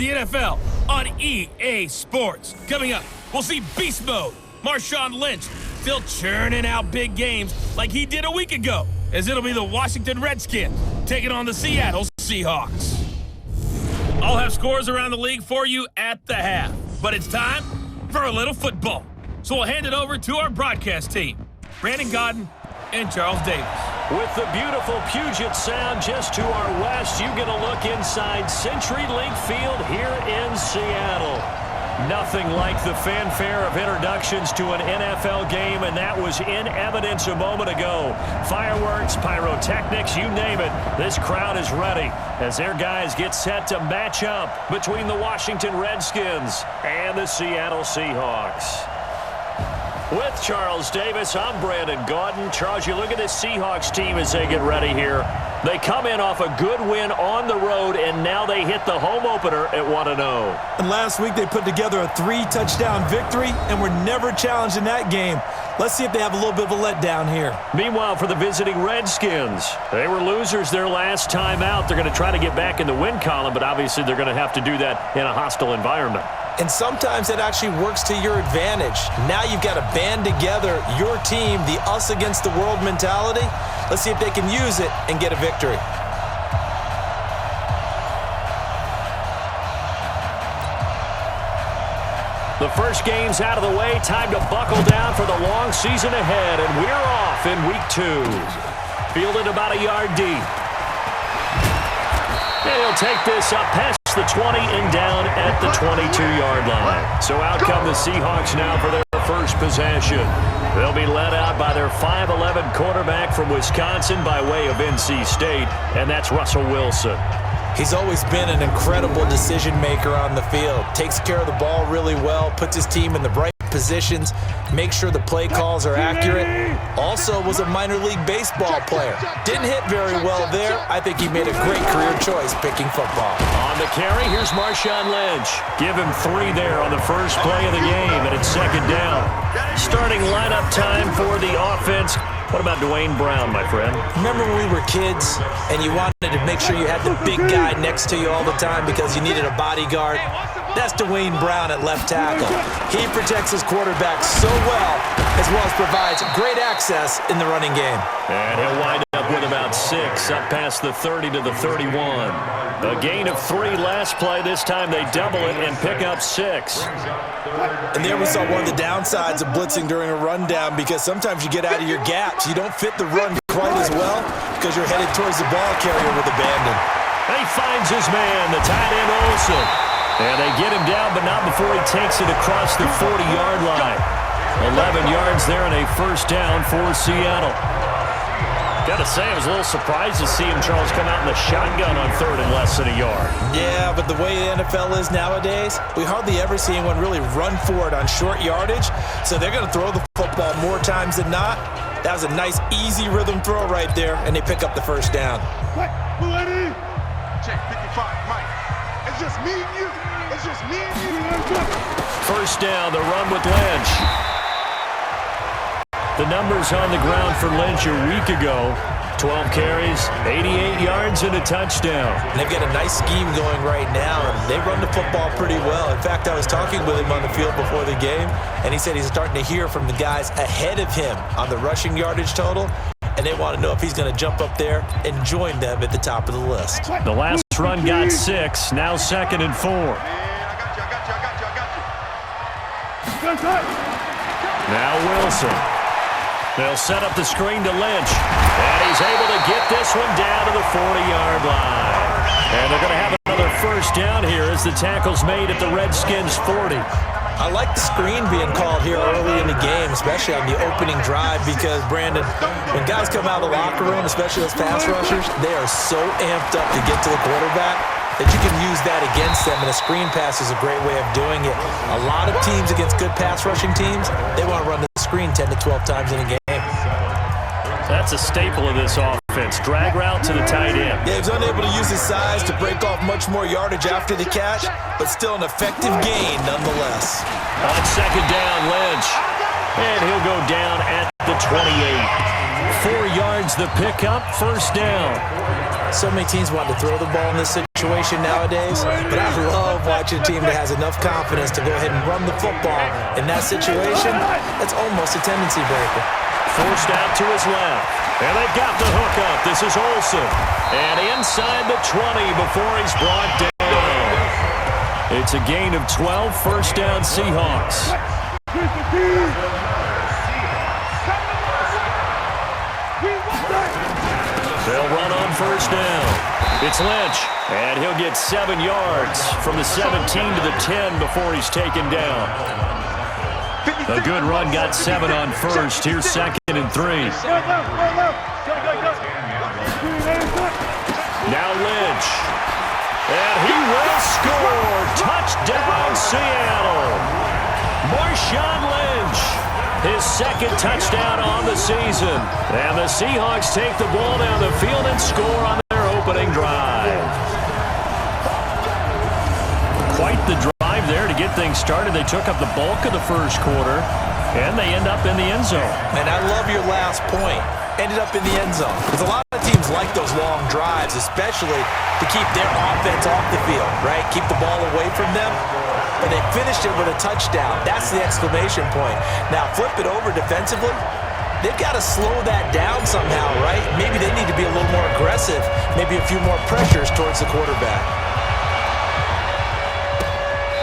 the NFL on EA Sports. Coming up, we'll see beast mode. Marshawn Lynch still churning out big games like he did a week ago, as it'll be the Washington Redskins taking on the Seattle Seahawks. I'll have scores around the league for you at the half, but it's time for a little football. So we'll hand it over to our broadcast team, Brandon Godden and Charles Davis. With the beautiful Puget Sound just to our west, you get a look inside CenturyLink Field here in Seattle. Nothing like the fanfare of introductions to an NFL game, and that was in evidence a moment ago. Fireworks, pyrotechnics, you name it. This crowd is ready as their guys get set to match up between the Washington Redskins and the Seattle Seahawks. With Charles Davis, I'm Brandon Gaudin. Charles, you look at this Seahawks team as they get ready here. They come in off a good win on the road, and now they hit the home opener at 1-0. And last week they put together a 3-touchdown victory and were never challenged in that game. Let's see if they have a little bit of a letdown here. Meanwhile, for the visiting Redskins, they were losers their last time out. They're going to try to get back in the win column, but obviously they're going to have to do that in a hostile environment. And sometimes it actually works to your advantage. Now you've got to band together your team, the us against the world mentality. Let's see if they can use it and get a victory. The first game's out of the way. Time to buckle down for the long season ahead. And we're off in week 2. Fielded about a yard deep. And he'll take this up past the 20 and down at the 22-yard line. So out come the Seahawks now for their first possession. They'll be led out by their 5'11 quarterback from Wisconsin by way of NC State, and that's Russell Wilson. He's always been an incredible decision maker on the field. Takes care of the ball really well, puts his team in the right positions, makes sure the play calls are accurate. Also was a minor league baseball player. Didn't hit very well there. I think he made a great career choice picking football. On the carry, here's Marshawn Lynch. Give him 3 there on the first play of the game, and it's second down. Starting lineup time for the offense. What about Dwayne Brown, my friend? Remember when we were kids and you wanted to make sure you had the big guy next to you all the time because you needed a bodyguard? That's Dwayne Brown at left tackle. He protects his quarterback so well as provides great access in the running game. And he'll wind up with about 6, up past the 30 to the 31. A gain of 3 last play. This time they double it and pick up 6. And there we saw one of the downsides of blitzing during a rundown because sometimes you get out of your gaps. You don't fit the run quite as well because you're headed towards the ball carrier with abandon. And he finds his man, the tight end Olsen. And they get him down, but not before he takes it across the 40-yard line. 11 yards there and a first down for Seattle. Got to say, I was a little surprised to see him, Charles, come out in the shotgun on 3rd and less than a yard. Yeah, but the way the NFL is nowadays, we hardly ever see anyone really run for it on short yardage. So they're going to throw the football more times than not. That was a nice, easy rhythm throw right there, and they pick up the first down. Check 55, Mike. It's just me and you. It's just me and you. First down, the run with Lynch. The numbers on the ground for Lynch a week ago. 12 carries, 88 yards, and a touchdown. And they've got a nice scheme going right now, and they run the football pretty well. In fact, I was talking with him on the field before the game, and he said he's starting to hear from the guys ahead of him on the rushing yardage total, and they want to know if he's going to jump up there and join them at the top of the list. The last run got 6, now 2nd and 4. Now Wilson. They'll set up the screen to Lynch. And he's able to get this one down to the 40-yard line. And they're going to have another first down here as the tackle's made at the Redskins 40. I like the screen being called here early in the game, especially on the opening drive, because, Brandon, when guys come out of the locker room, especially those pass rushers, they are so amped up to get to the quarterback that you can use that against them, and a screen pass is a great way of doing it. A lot of teams against good pass rushing teams, they want to run the screen 10 to 12 times in a game. That's a staple of this offense. Drag route to the tight end. Yeah, he was unable to use his size to break off much more yardage after the catch, but still an effective gain nonetheless. On second down, Lynch. And he'll go down at the 28. 4 yards the pickup, first down. So many teams want to throw the ball in this situation. situation nowadays, but I love watching a team that has enough confidence to go ahead and run the football. In that situation, that's almost a tendency breaker. Forced out to his left. And they've got the hook up. This is Olsen. And inside the 20 before he's brought down. It's a gain of 12, first down Seahawks. They'll run on first down. It's Lynch, and he'll get 7 yards from the 17 to the 10 before he's taken down. A good run, got 7 on first. Here's 2nd and 3. Now Lynch. And he will score. Touchdown, Seattle. Marshawn Lynch. His 2nd touchdown on the season. And the Seahawks take the ball down the field and score on their opening drive. Quite the drive there to get things started. They took up the bulk of the first quarter, and they end up in the end zone. And I love your last point. Ended up in the end zone. Because a lot of teams like those long drives, especially to keep their offense off the field, right? Keep the ball away from them. But they finished it with a touchdown. That's the exclamation point. Now, flip it over defensively. They've got to slow that down somehow, right? Maybe they need to be a little more aggressive. Maybe a few more pressures towards the quarterback.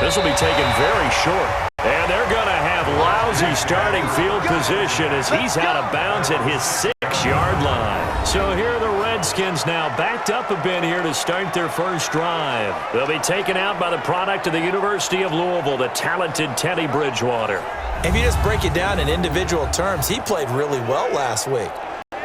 This will be taken very short. And they're going to have lousy starting field position as he's out of bounds at his 6-yard line. So here are the Redskins now backed up a bit here to start their first drive. They'll be taken out by the product of the University of Louisville, the talented Teddy Bridgewater. If you just break it down in individual terms, he played really well last week.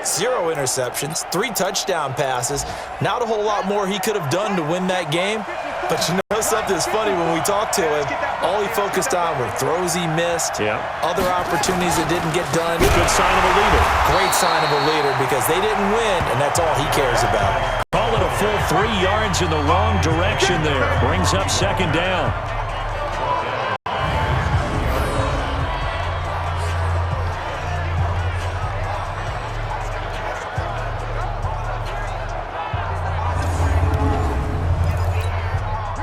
0 interceptions, 3 touchdown passes. Not a whole lot more he could have done to win that game. But you know something's funny, when we talked to him, all he focused on were throws he missed, other opportunities that didn't get done. Good sign of a leader. Great sign of a leader, because they didn't win, and that's all he cares about. Call it a full 3 yards in the wrong direction there. Brings up 2nd down.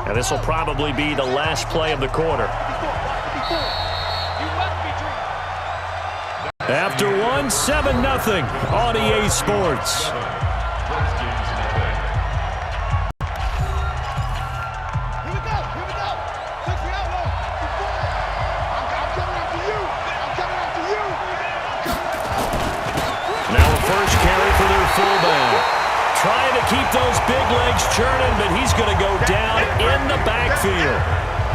And this will probably be the last play of the quarter. After 1, 7-0 on EA Sports. Now the first carry for their fullback. Trying to keep those big legs churning, but he's going to go down in the backfield.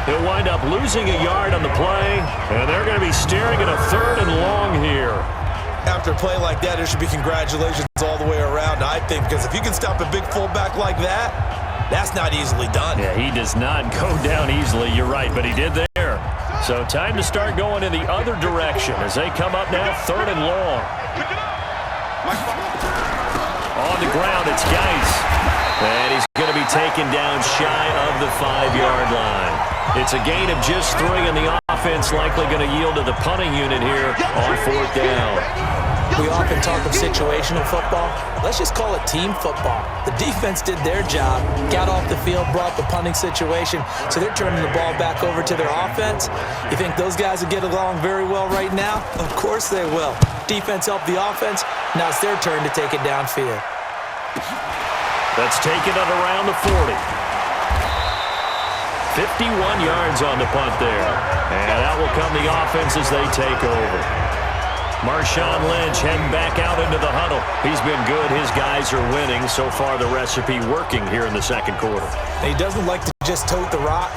He'll wind up losing a yard on the play, and they're going to be staring at a 3rd and long here. After a play like that, there should be congratulations all the way around, I think, because if you can stop a big fullback like that, that's not easily done. Yeah, he does not go down easily, you're right, but he did there. So time to start going in the other direction as they come up now 3rd and long. On the ground, it's Geis. And he's going to be taken down shy of the 5-yard line. It's a gain of just 3, and the offense likely going to yield to the punting unit here on 4th down. We often talk of situational football. Let's just call it team football. The defense did their job, got off the field, brought the punting situation, so they're turning the ball back over to their offense. You think those guys will get along very well right now? Of course they will. Defense helped the offense. Now it's their turn to take it downfield. Let's take it at around the 40. 51 yards on the punt there. And out will come the offense as they take over. Marshawn Lynch heading back out into the huddle. He's been good. His guys are winning. So far, the recipe working here in the 2nd quarter. He doesn't like to just tote the rock.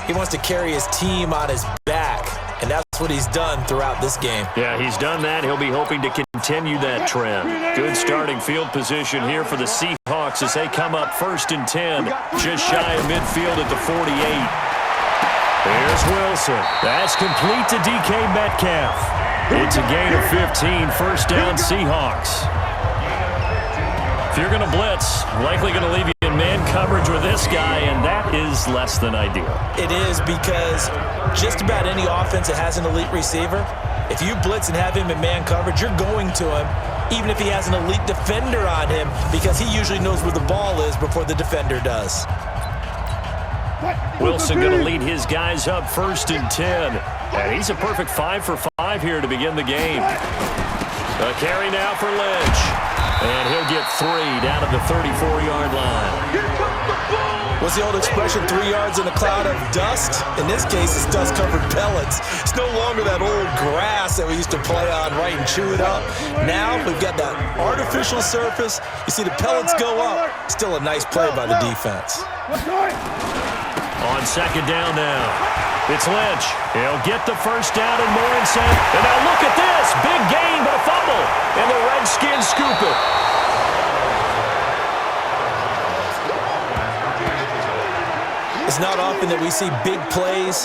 He wants to carry his team on his back. And that's what he's done throughout this game. Yeah, he's done that. He'll be hoping to continue that trend. Good starting field position here for the Seahawks as they come up 1st and 10. Just shy of midfield at the 48. There's Wilson. That's complete to DK Metcalf. It's a gain of 15. First down, Seahawks. If you're going to blitz, likely going to leave you in man coverage with this guy, and that is less than ideal. It is, because just about any offense that has an elite receiver, if you blitz and have him in man coverage, you're going to him, even if he has an elite defender on him, because he usually knows where the ball is before the defender does. Wilson going to lead his guys up 1st and 10. And he's a perfect 5 for 5 here to begin the game. A carry now for Lynch. And he'll get 3 down at the 34-yard line. What's the old expression, 3 yards in a cloud of dust? In this case, it's dust-covered pellets. It's no longer that old grass that we used to play on, right, and chew it up. Now we've got that artificial surface. You see the pellets go up. Still a nice play by the defense. On 2nd down now, it's Lynch. He'll get the 1st down and more inside. And now look at this. Big gain, but a fumble. And the Redskins scoop it. It's not often that we see big plays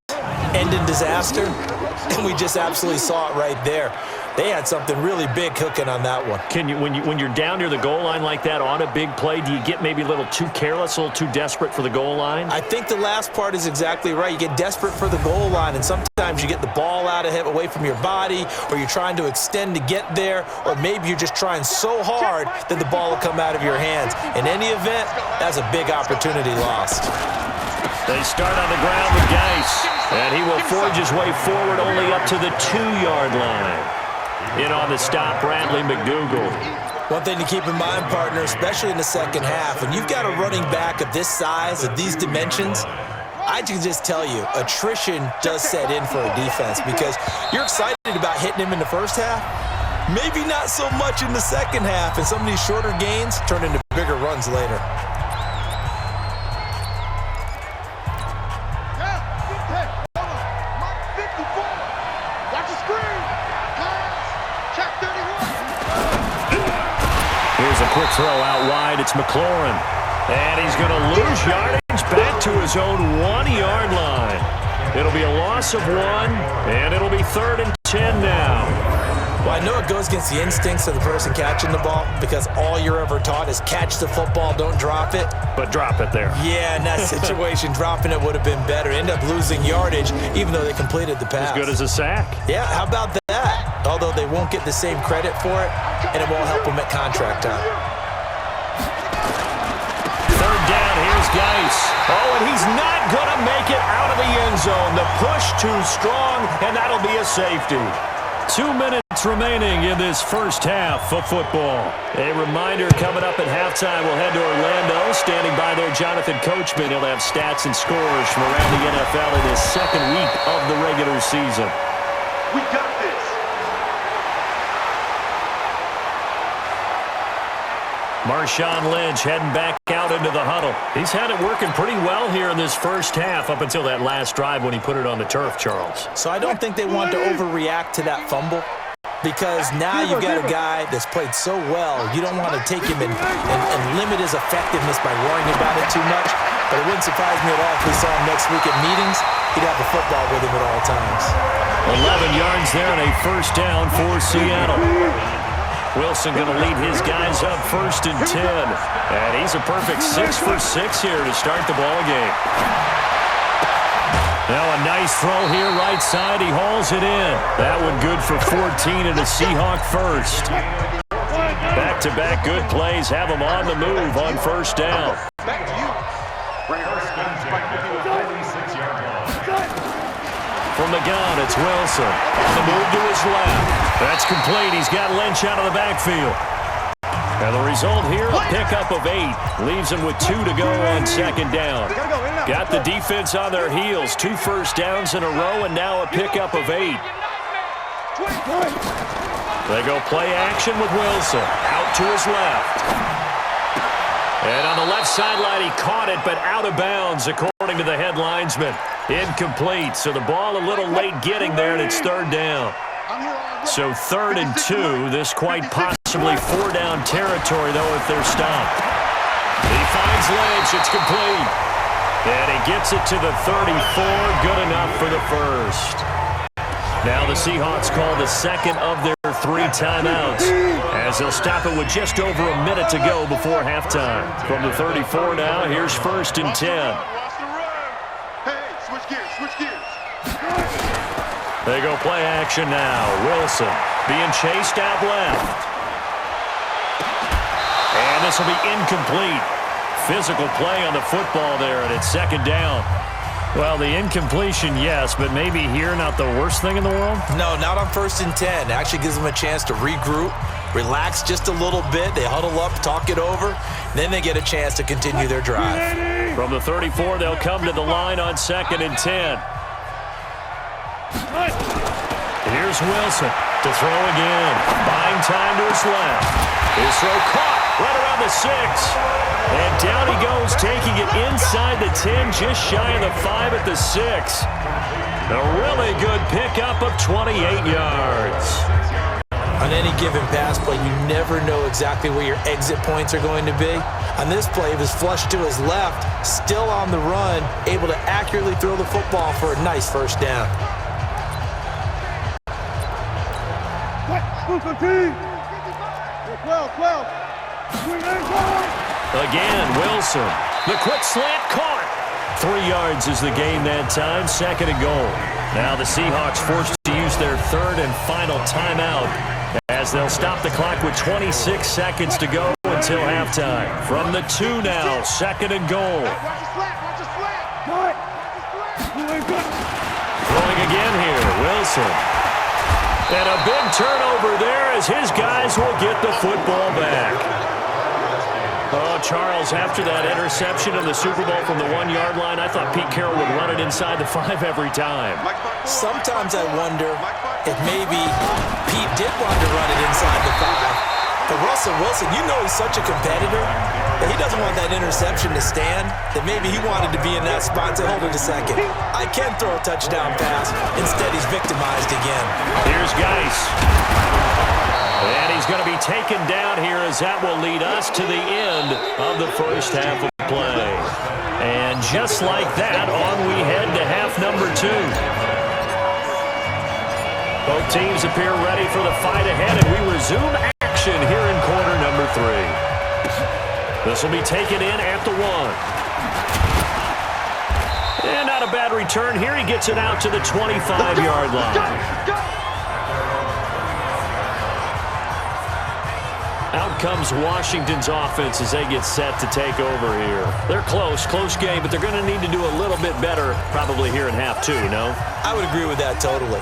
end in disaster, and we just absolutely saw it right there. They had something really big cooking on that one. Can you, when you're down near the goal line like that on a big play, do you get maybe a little too careless, a little too desperate for the goal line? I think the last part is exactly right. You get desperate for the goal line, and sometimes you get the ball out of him, away from your body, or you're trying to extend to get there, or maybe you're just trying so hard that the ball will come out of your hands. In any event, that's a big opportunity lost. They start on the ground with Geis, and he will forge his way forward only up to the 2-yard line. In on the stop, Bradley McDougald. One thing to keep in mind, partner, especially in the second half, when you've got a running back of this size, of these dimensions, I can just tell you, attrition does set in for a defense because you're excited about hitting him in the first half, maybe not so much in the second half, and some of these shorter gains turn into bigger runs later. Quick throw out wide. It's McLaurin. And he's going to lose yardage back to his own 1-yard line. It'll be a loss of 1, and it'll be 3rd and 10 now. Well, I know it goes against the instincts of the person catching the ball because all you're ever taught is catch the football, don't drop it. But drop it there. Yeah, in that situation, dropping it would have been better. End up losing yardage even though they completed the pass. As good as a sack. Yeah, how about that? Although they won't get the same credit for it, and it won't help them at contract time. 3rd down, here's Geis. Oh, and he's not going to make it out of the end zone. The push too strong, and that'll be a safety. 2 minutes remaining in this first half of football. A reminder coming up at halftime, we'll head to Orlando. Standing by there, Jonathan Coachman. He'll have stats and scores from around the NFL in his 2nd week of the regular season. We got this. Marshawn Lynch heading back out into the huddle. He's had it working pretty well here in this first half up until that last drive when he put it on the turf, Charles. So I don't think they want to overreact to that fumble because now you've got a guy that's played so well. You don't want to take him and limit his effectiveness by worrying about it too much. But it wouldn't surprise me at all if we saw him next week at meetings. He'd have the football with him at all times. 11 yards there and a 1st down for Seattle. Wilson going to lead his guys up 1st and 10. And he's a perfect 6 for 6 here to start the ball game. Now a nice throw here right side. He hauls it in. That one good for 14 and a Seahawk first. Back-to-back good plays have him on the move on 1st down. Back to you. From the gun, it's Wilson. On the move to his left. That's complete. He's got Lynch out of the backfield. And the result here, a pickup of 8. Leaves him with 2 to go on 2nd down. Got the defense on their heels. 2 first downs in a row, and now a pickup of 8. They go play action with Wilson. Out to his left. And on the left sideline, he caught it, but out of bounds, according to the head linesman. Incomplete, so the ball a little late getting there, and it's 3rd down. So 3rd and 2, this quite possibly 4-down territory, though, if they're stopped. He finds Lynch, it's complete. And he gets it to the 34, good enough for the 1st. Now the Seahawks call the 2nd of their 3 timeouts, as they'll stop it with just over a minute to go before halftime. From the 34 now, here's 1st and 10. They go play action now. Wilson being chased out left. And this will be incomplete. physical play on the football there, and it's second down. Well, the incompletion, yes, but maybe here not the worst thing in the world? No, not on 1st and 10. It actually gives them a chance to regroup, relax just a little bit. They huddle up, talk it over, then they get a chance to continue their drive. From the 34, they'll come to the line on 2nd and 10. Here's Wilson to throw again. Buying time to his left. His throw caught right around the 6. And down he goes, taking it inside the 10, just shy of the 5 at the 6. A really good pickup of 28 yards. On any given pass play, you never know exactly where your exit points are going to be. On this play, he was flushed to his left, still on the run, able to accurately throw the football for a nice first down. 12. Again, Wilson. The quick slant caught. 3 yards is the gain that time, 2nd and goal. Now the Seahawks forced to use their 3rd and final timeout as they'll stop the clock with 26 seconds to go until halftime. From the 2 now, 2nd and goal. Throwing again here, Wilson. And a big turnover there as his guys will get the football back. Oh, Charles, after that interception in the Super Bowl from the 1-yard line, I thought Pete Carroll would run it inside the 5 every time. Sometimes I wonder if maybe Pete did want to run it inside the 5. But Russell Wilson, you know he's such a competitor that he doesn't want that interception to stand, that maybe he wanted to be in that spot to hold it a second. I can throw a touchdown pass. Instead, he's victimized again. Here's Geis. And he's going to be taken down here as that will lead us to the end of the first half of play. And just like that, on we head to half number 2. Both teams appear ready for the fight ahead, and we resume action here in quarter number 3. This will be taken in at the 1. And not a bad return here. He gets it out to the 25-yard line. Out comes Washington's offense as they get set to take over here. They're close game, but they're going to need to do a little bit better probably here in half 2, no? I would agree with that totally.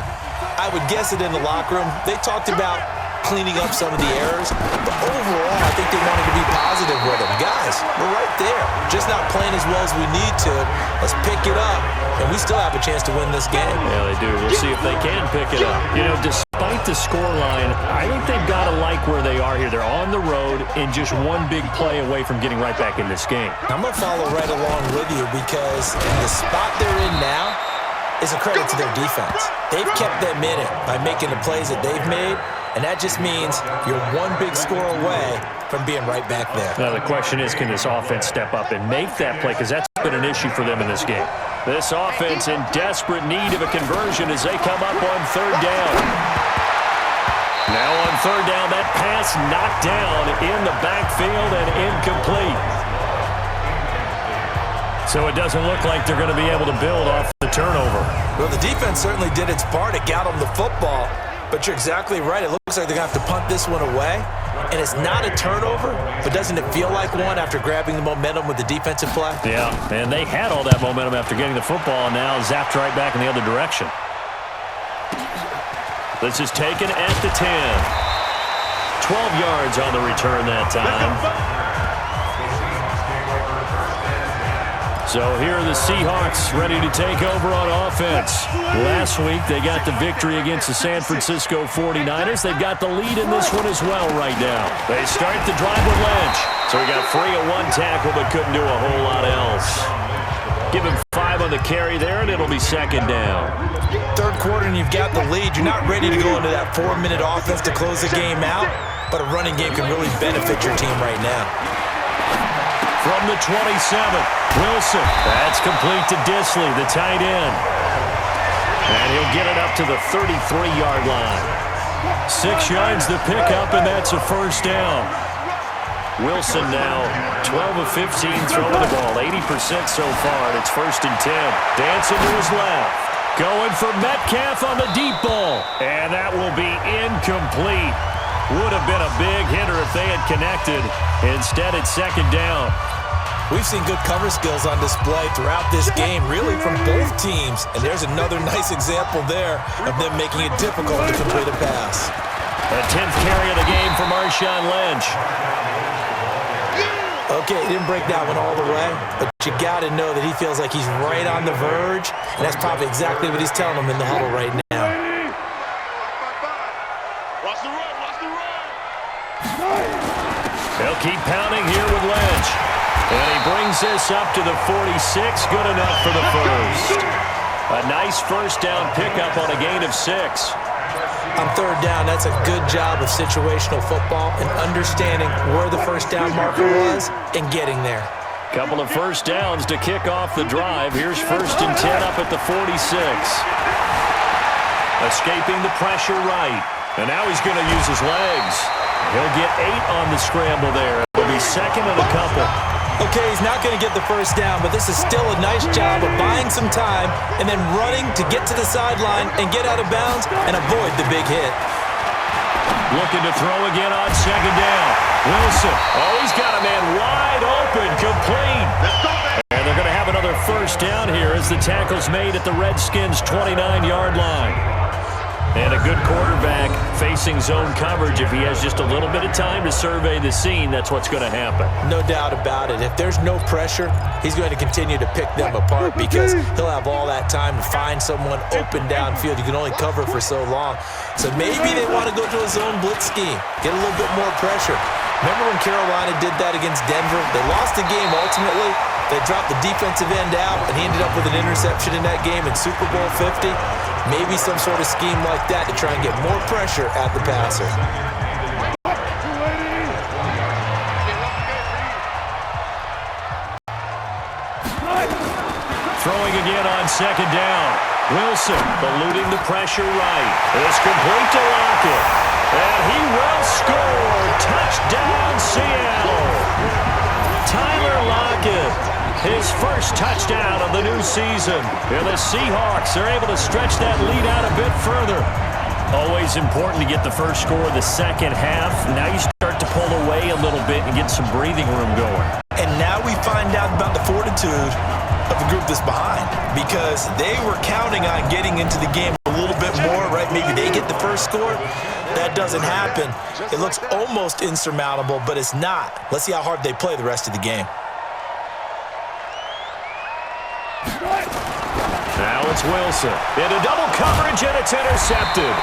I would guess it in the locker room. They talked about cleaning up some of the errors, but overall, I think they wanted to be positive with them. Guys, we're right there. Just not playing as well as we need to. Let's pick it up, and we still have a chance to win this game. Yeah, they do. We'll see if they can pick it up. You know, despite the scoreline, I think they've got to like where they are here. They're on the road and just one big play away from getting right back in this game. I'm going to follow right along with you because the spot they're in now is a credit to their defense. They've kept them in it by making the plays that they've made, and that just means you're one big score away from being right back there. Now the question is, can this offense step up and make that play? Because that's been an issue for them in this game. This offense in desperate need of a conversion as they come up on 3rd down. Now on 3rd down, that pass knocked down in the backfield and incomplete. So it doesn't look like they're going to be able to build off the turnover. Well, the defense certainly did its part. It got them the football. But you're exactly right. It looks like they're going to have to punt this one away. And it's not a turnover, but doesn't it feel like one after grabbing the momentum with the defensive play? Yeah, and they had all that momentum after getting the football, and now zapped right back in the other direction. This is taken at the 10. 12 yards on the return that time. So here are the Seahawks ready to take over on offense. Last week, they got the victory against the San Francisco 49ers. They've got the lead in this one as well right now. They start the drive with Lynch. So he got free of 1 tackle but couldn't do a whole lot else. Give him 5 on the carry there, and it'll be 2nd down. 3rd quarter, and you've got the lead. You're not ready to go into that 4-minute offense to close the game out, but a running game can really benefit your team right now. From the 27, Wilson. That's complete to Disley, the tight end. And he'll get it up to the 33-yard line. 6 yards the pickup, and that's a first down. Wilson now 12 of 15 throwing the ball, 80% so far, and it's 1st and 10. Dancing to his left. Going for Metcalf on the deep ball. And that will be incomplete. Would have been a big hitter if they had connected. Instead, it's 2nd down. We've seen good cover skills on display throughout this game, really from both teams. And there's another nice example there of them making it difficult to complete a pass. The 10th carry of the game for Marshawn Lynch. Okay, he didn't break that one all the way, but you got to know that he feels like he's right on the verge, and that's probably exactly what he's telling them in the huddle right now. Watch the run, watch the run. They'll keep pounding here with Lynch. And he brings this up to the 46. Good enough for the first. A nice first down pickup on a gain of 6. On third down, that's a good job of situational football and understanding where the first down marker was and getting there. Couple of first downs to kick off the drive. Here's 1st and 10 up at the 46. Escaping the pressure right. And now he's going to use his legs. He'll get 8 on the scramble there. It'll be 2nd and a couple. Okay, he's not going to get the first down, but this is still a nice job of buying some time and then running to get to the sideline and get out of bounds and avoid the big hit. Looking to throw again on 2nd down. Wilson. Oh, he's got a man wide open, complete. And they're going to have another first down here as the tackle's made at the Redskins' 29-yard line. And a good quarterback facing zone coverage. If he has just a little bit of time to survey the scene, that's what's going to happen. No doubt about it. If there's no pressure, he's going to continue to pick them apart because he'll have all that time to find someone open downfield. You can only cover for so long. So maybe they want to go to a zone blitz scheme, get a little bit more pressure. Remember when Carolina did that against Denver? They lost the game ultimately. They dropped the defensive end out, and he ended up with an interception in that game in Super Bowl 50. Maybe some sort of scheme like that to try and get more pressure at the passer. Throwing again on 2nd down. Wilson eluding the pressure right. It's complete to Lockett. And he will score. Touchdown, Seattle. Tyler Lockett. His first touchdown of the new season. And the Seahawks are able to stretch that lead out a bit further. Always important to get the first score of the second half. Now you start to pull away a little bit and get some breathing room going. And now we find out about the fortitude of the group that's behind because they were counting on getting into the game a little bit more, right? Maybe they get the first score. That doesn't happen. It looks almost insurmountable, but it's not. Let's see how hard they play the rest of the game. Now it's Wilson. Into double coverage, and it's intercepted.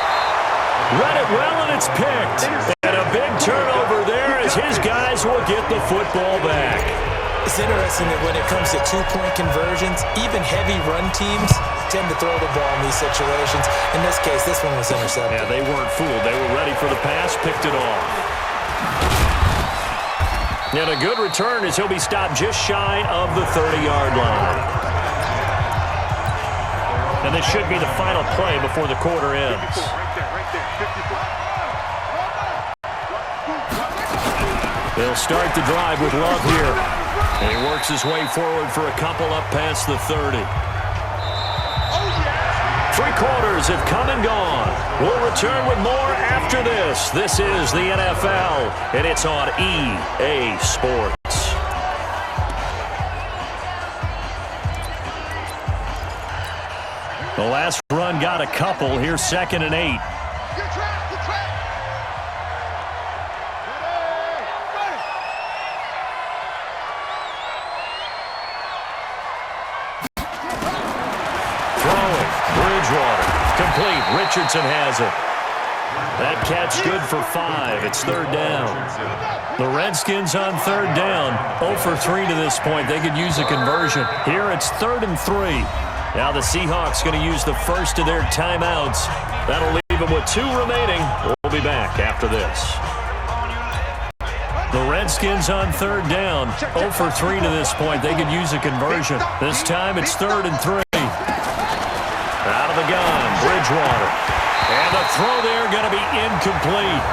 Read it well, and it's picked. And a big turnover there as his guys will get the football back. It's interesting that when it comes to two-point conversions, even heavy run teams tend to throw the ball in these situations. In this case, this one was intercepted. Yeah, they weren't fooled. They were ready for the pass, picked it off. And a good return as he'll be stopped just shy of the 30-yard line. And this should be the final play before the quarter ends. They'll start the drive with Love here. And he works his way forward for a couple up past the 30. 3 quarters have come and gone. We'll return with more after this. This is the NFL, and it's on EA Sports. The last run got a couple. Here's 2nd and 8. Throwing. Bridgewater. Complete. Richardson has it. That catch good for 5. It's 3rd down. The Redskins on 3rd down. 0 for 3 to this point. They could use a conversion. Here it's 3rd and 3. Now the Seahawks going to use the first of their timeouts. That'll leave them with 2 remaining. We'll be back after this. The Redskins on 3rd down. 0 for 3 to this point. They could use a conversion. This time it's 3rd and 3. Out of the gun, Bridgewater. And the throw there going to be incomplete.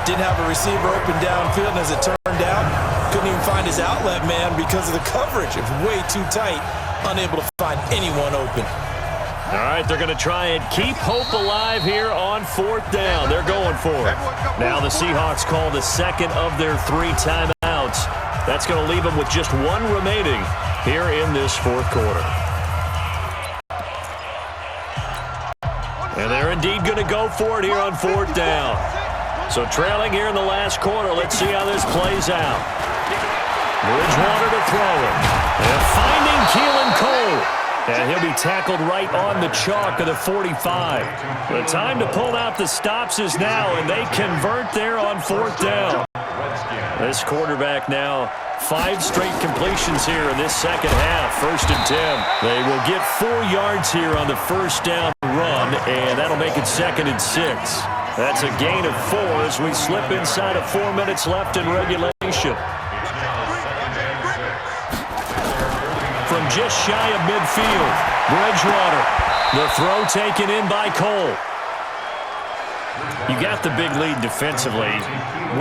Didn't have a receiver open downfield, and as it turned out, couldn't even find his outlet man because of the coverage. It was way too tight, unable to find anyone open. All right, they're going to try and keep hope alive here on 4th down. They're going for it. Now the Seahawks call the second of their 3 timeouts. That's going to leave them with just 1 remaining here in this 4th quarter. And they're indeed going to go for it here on 4th down. So trailing here in the last quarter, let's see how this plays out. Bridgewater to throw it. And finding Keelan Cole. And he'll be tackled right on the chalk of the 45. The time to pull out the stops is now, and they convert there on 4th down. This quarterback now 5 straight completions here in this second half. 1st and 10. They will get 4 yards here on the 1st down run, and that'll make it 2nd and 6. That's a gain of 4 as we slip inside of 4 minutes left in regulation. From just shy of midfield, Bridgewater. The throw taken in by Cole. You got the big lead defensively.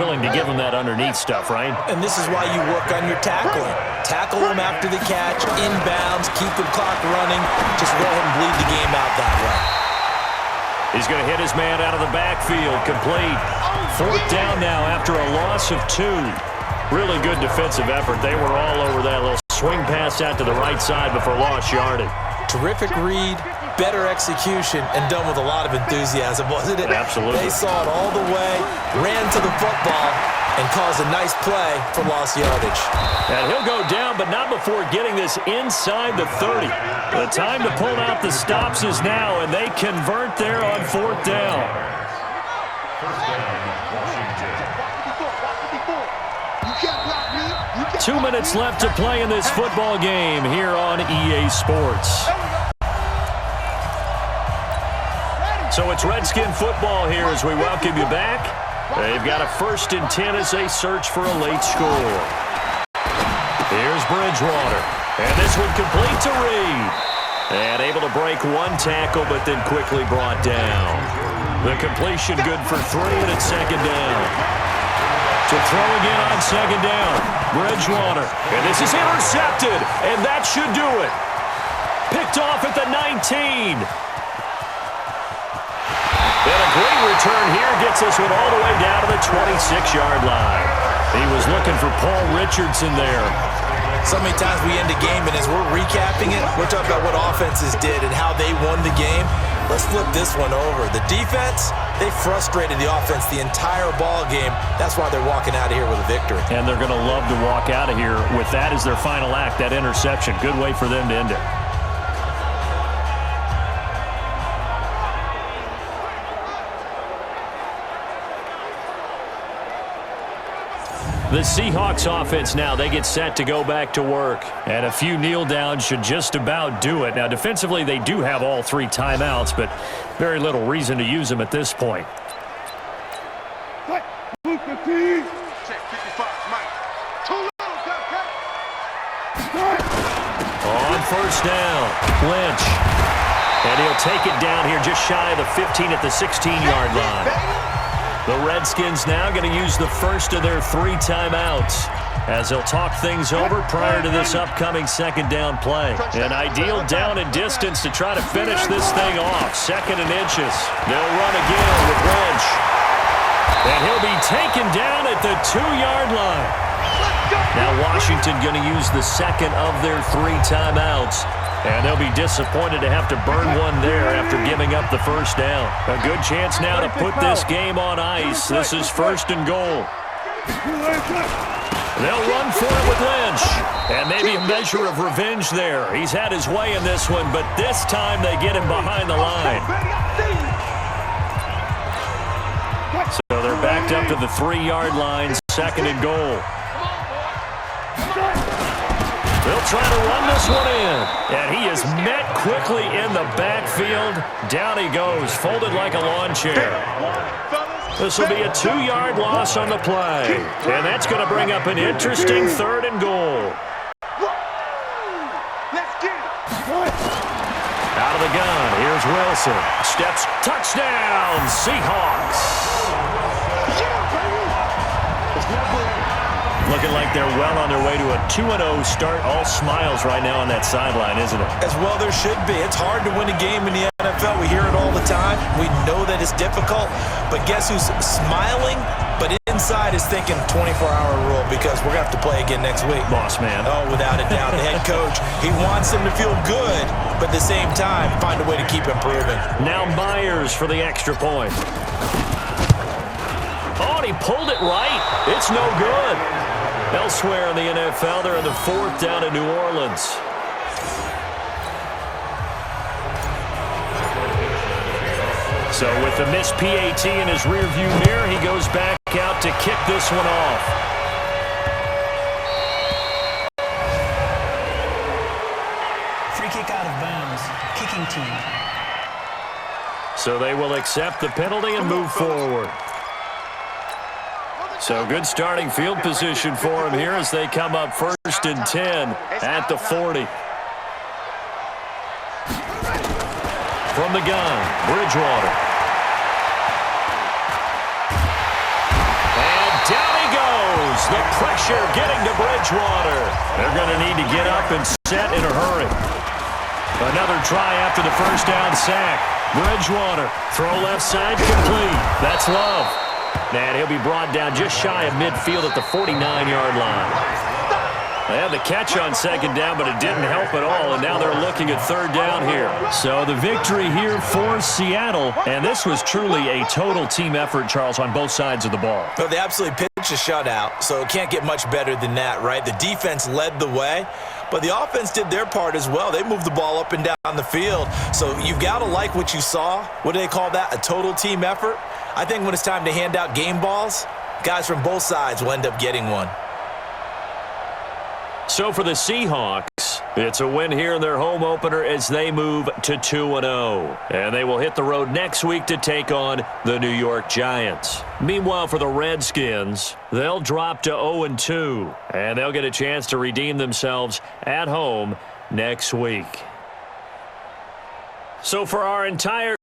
Willing to give them that underneath stuff, right? And this is why you work on your tackling. Tackle them after the catch, inbounds, keep the clock running. Just go ahead and bleed the game out that way. He's going to hit his man out of the backfield. Complete. 4th down now after a loss of 2. Really good defensive effort. They were all over that little swing pass out to the right side before lost yardage. Terrific read, better execution, and done with a lot of enthusiasm, wasn't it? Absolutely. They saw it all the way, ran to the football, and caused a nice play for lost yardage. And he'll go down, but not before getting this inside the 30. The time to pull out the stops is now, and they convert there on 4th down. 2 minutes left to play in this football game here on EA Sports. So it's Redskin football here as we welcome you back. They've got a 1st and 10 as they search for a late score. Here's Bridgewater. And this one complete to Reed. And able to break 1 tackle, but then quickly brought down. The completion good for 3, and it's 2nd down. To throw again on 2nd down. Bridgewater. And this is intercepted. And that should do it. Picked off at the 19. And a great return here gets this one all the way down to the 26-yard line. He was looking for Paul Richardson there. So many times we end a game, and as we're recapping it, we're talking about what offenses did and how they won the game. Let's flip this one over. The defense, they frustrated the offense the entire ball game. That's why they're walking out of here with a victory. And they're going to love to walk out of here with that as their final act, that interception. Good way for them to end it. The Seahawks offense now, they get set to go back to work. And a few kneel downs should just about do it. Now, defensively, they do have all 3 timeouts, but very little reason to use them at this point. On 1st down, Lynch. And he'll take it down here just shy of the 15 at the 16-yard line. The Redskins now going to use the 1st of their 3 timeouts as they'll talk things over prior to this upcoming 2nd down play. An ideal down and distance to try to finish this thing off. 2nd and inches. They'll run again with Lynch. And he'll be taken down at the 2-yard line. Now Washington going to use the 2nd of their 3 timeouts. And they'll be disappointed to have to burn one there after giving up the 1st down. A good chance now to put this game on ice. This is 1st and goal. They'll run for it with Lynch. And maybe a measure of revenge there. He's had his way in this one, but this time they get him behind the line. So they're backed up to the 3-yard line, 2nd and goal. They'll try to run this one in. And he is met quickly in the backfield. Down he goes, folded like a lawn chair. This will be a 2-yard loss on the play. And that's going to bring up an interesting 3rd and goal. Out of the gun, here's Wilson. Steps, touchdown, Seahawks. Looking like they're well on their way to a 2-0 start. All smiles right now on that sideline, isn't it? As well there should be. It's hard to win a game in the NFL. We hear it all the time. We know that it's difficult. But guess who's smiling? But inside is thinking 24-hour rule because we're going to have to play again next week. Boss man. Oh, without a doubt. The head coach, he wants them to feel good, but at the same time, find a way to keep improving. Now Myers for the extra point. Oh, and he pulled it right. It's no good. Elsewhere in the NFL, they're in the 4th down in New Orleans. So with the missed PAT in his rearview mirror, he goes back out to kick this one off. Free kick out of bounds. Kicking team. So they will accept the penalty and move forward. So good starting field position for him here as they come up 1st and 10 at the 40. From the gun, Bridgewater. And down he goes. The pressure getting to Bridgewater. They're going to need to get up and set in a hurry. Another try after the first down sack. Bridgewater, throw left side, complete. That's Love. And he'll be brought down just shy of midfield at the 49-yard line. They had the catch on 2nd down, but it didn't help at all, and now they're looking at 3rd down here. So the victory here for Seattle, and this was truly a total team effort, Charles, on both sides of the ball. Well, they absolutely pitched a shutout, so it can't get much better than that, right? The defense led the way, but the offense did their part as well. They moved the ball up and down the field, so you've got to like what you saw. What do they call that? A total team effort? I think when it's time to hand out game balls, guys from both sides will end up getting one. So for the Seahawks, it's a win here in their home opener as they move to 2-0. And they will hit the road next week to take on the New York Giants. Meanwhile, for the Redskins, they'll drop to 0-2. And they'll get a chance to redeem themselves at home next week. So for our entire